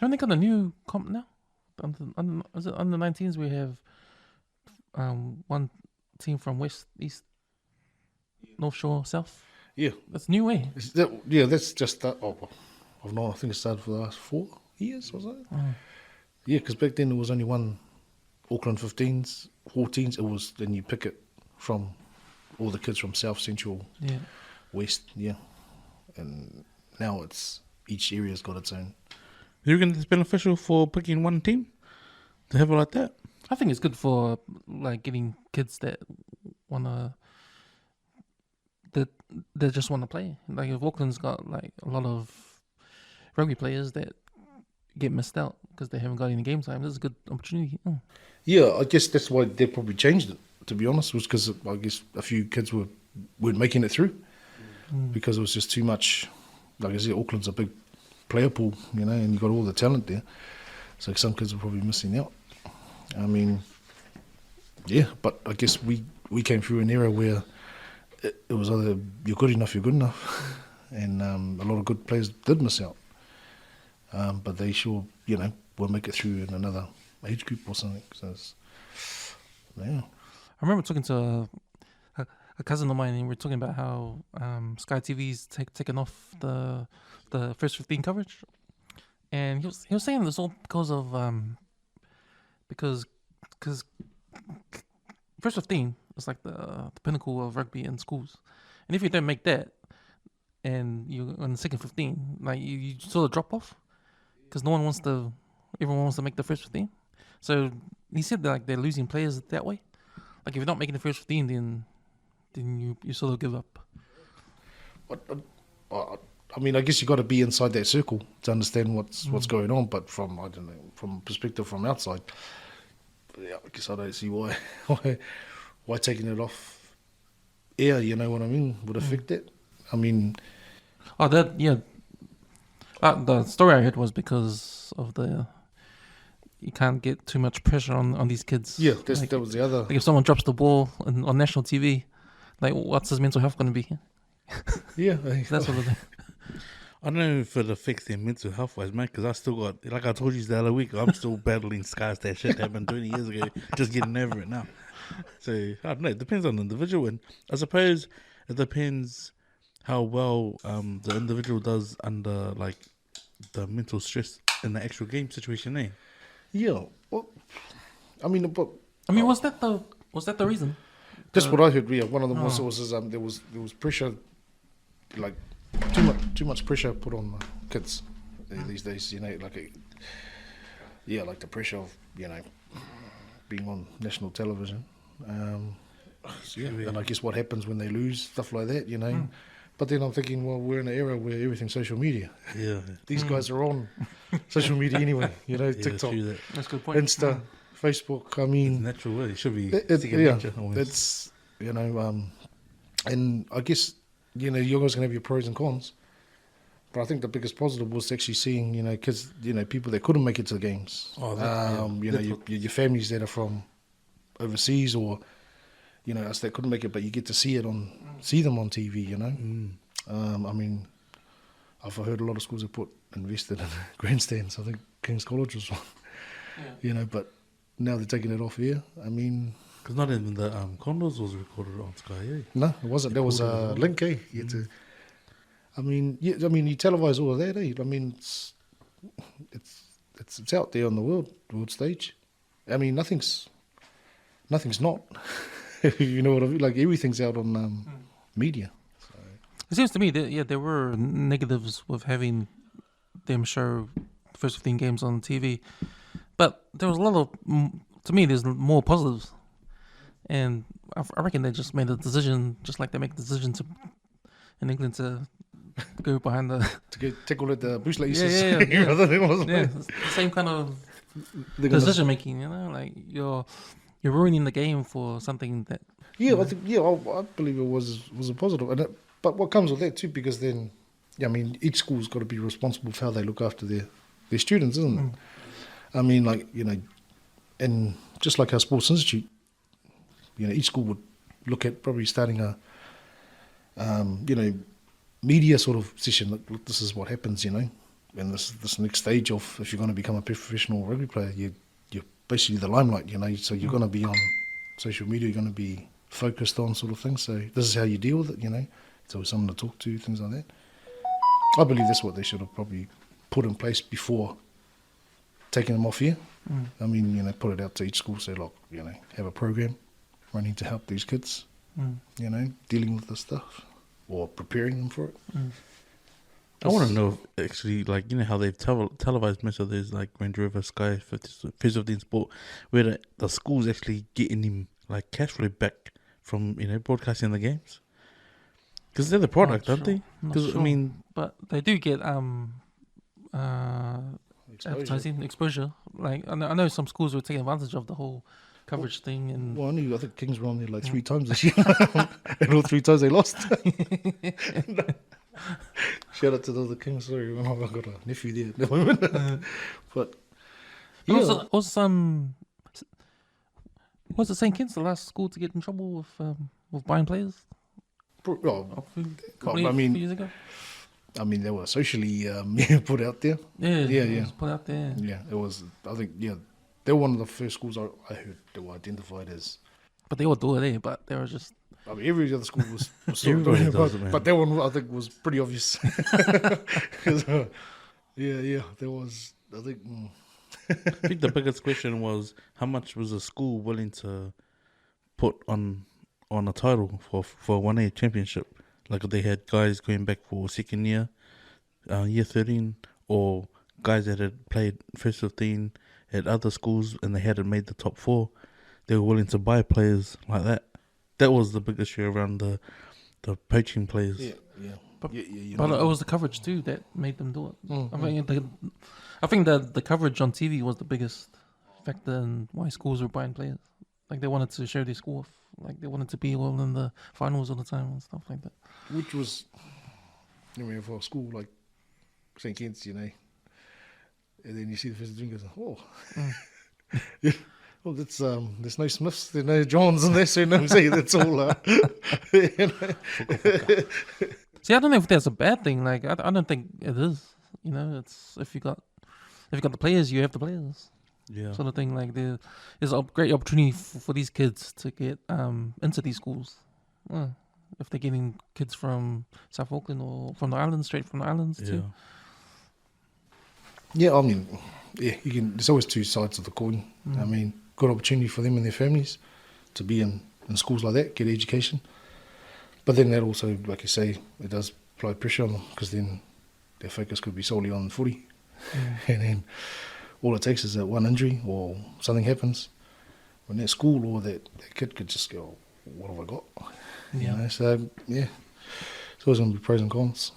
Haven't they got a new comp now? Is it under 19s? We have one team from West, East, North Shore, South. Yeah. That's new, eh? That's just that. I've known, I think it started for the last 4 years, was it? Oh. Yeah, because back then there was only one Auckland 15s, 14s. It was, then you pick it from all the kids from South, Central, West, and now it's each area's got its own. You reckon it's beneficial for picking one team to have it like that? I think it's good for like getting kids that wanna that just want to play. Like if Auckland's got like a lot of rugby players that get missed out because they haven't got any game time, this is a good opportunity. Yeah, I guess that's why they probably changed it, to be honest, was because I guess a few kids weren't making it through because it was just too much. Like I said, Auckland's a big player pool, and you got all the talent there. So some kids are probably missing out. I mean, yeah, but I guess we came through an era where it was either you're good enough, and a lot of good players did miss out. But they sure, will make it through in another age group or something. So yeah. I remember talking to a cousin of mine, and we were talking about how Sky TV's taken off the first 15 coverage, and he was saying this all because of because first 15 is like the pinnacle of rugby in schools, and if you don't make that, and you're on the second 15, like you sort of drop off because everyone wants to make the first 15. So he said that, like, they're losing players that way. Like if you're not making the first 15, then you sort of give up. I mean, I guess you got to be inside that circle to understand what's going on. But from perspective from outside, I guess I don't see why taking it off air. You know what I mean? Would affect that. I mean, the story I heard was because of you can't get too much pressure on these kids. Yeah, that was the other. Like if someone drops the ball on national TV, like what's his mental health going to be? Yeah, that sort of thing. I don't know if it affects their mental health wise, mate, because I still got, like I told you the other week, I'm still battling scars that shit happened 20 years ago, just getting over it now. So, I don't know, it depends on the individual, and I suppose it depends how well the individual does under, like, the mental stress in the actual game situation, eh? Yeah, well, I mean, was that the reason? That's what I heard. Yeah, one of them was there was pressure, like too much pressure put on kids these days. Like the pressure of being on national television. And I guess what happens when they lose, stuff like that. But then I'm thinking, well, we're in an era where everything's social media. Yeah, these guys are on social media anyway. TikTok, that's a good point. Insta, Facebook. I mean, it's natural way. It should be. That's and I guess you're always going to have your pros and cons. But I think the biggest positive was actually seeing kids, people that couldn't make it to the games. Your families that are from overseas or us that couldn't make it, but you get to see them on TV. I mean, I've heard a lot of schools have invested in grandstands. I think King's College was one. Yeah. But now they're taking it off air. I mean, because not even the condos was recorded on Sky. Eh? No, it wasn't. There was a link. You had to. I mean, you televise all of that. I mean, it's out there on the world stage. I mean, nothing's not. You know what I mean? Like everything's out on media. So. It seems to me that there were negatives with having them show the first 15 games on TV, but there was a lot of. To me, there's more positives, and I reckon they just made a decision, just like they make the decision in England to go behind the to tickle at the bush laces. Yeah. It's the same kind of decision making. Like you're ruining the game for something that. Yeah, I believe it was a positive, but what comes with that too, because then, I mean, each school's got to be responsible for how they look after their students, isn't it? I mean, like and just like our sports institute, each school would look at probably starting a, media sort of session. Look, this is what happens, in this next stage of if you're going to become a professional rugby player, you're basically the limelight, you know. So you're going to be on social media, you're going to be focused on sort of things. So this is how you deal with it, you know. So someone to talk to, things like that. I believe that's what they should have probably put in place before taking them off here. I mean, you know, put it out to each school, say, look, you know, have a program running to help these kids, you know, dealing with this stuff or preparing them for it. I want to know, actually, like, you know, how they've televised most of those, like, Range Rover, Sky, 15 Sport, where the school's actually getting him, like, cash flow back from, you know, broadcasting the games. Because they're the product, aren't they? Because, I mean... But they do get advertising exposure. Like, I know some schools were taking advantage of the whole coverage thing. And Well, I think Kings were on there like 3 times this year. And all 3 times they lost. Shout out to the other Kings. Sorry, I've got a nephew there. But yeah. also was the St. Kitts the last school to get in trouble with buying players? Well, I mean, years ago. I mean, they were socially put out there. Yeah. Yeah. Put out there. Yeah, it was. I think they were one of the first schools I heard that were identified as. But they all do it there. But they were just. I mean, every other school was sort of Everybody doing does it, it, man. but that one I think was pretty obvious. 'Cause, there was. I think. I think the biggest question was, how much was the school willing to put on a title for a 1A championship? Like, if they had guys going back for second year, year 13, or guys that had played first 15 at other schools and they hadn't made the top 4, they were willing to buy players like that. That was the biggest issue around the poaching players. Yeah. But it was the coverage too that made them do it. I think the coverage on TV was the biggest factor in why schools were buying players. Like, they wanted to show their school off. Like, they wanted to be all in the finals all the time and stuff like that. Which was, I mean, for a school like St. Kitts, you know, and then you see the first drinkers, yeah. Well, that's there's no Smiths, there's no Johns in there, so no, see, that's all. You know. See, I don't know if that's a bad thing. Like, I don't think it is. You know, it's if you got the players, you have the players. Yeah. Sort of thing. Like, there's a great opportunity for these kids to get into these schools. If they're getting kids from South Auckland or from the islands, straight from the islands too. Yeah, I mean, you can. There's always 2 sides of the coin. I mean, good opportunity for them and their families to be in schools like that, get education. But then that also, like you say, it does apply pressure on them, because then their focus could be solely on footy. And then all it takes is that one injury or something happens when that school or that kid could just go, what have I got? Yeah. You know, so, yeah, it's always going to be pros and cons.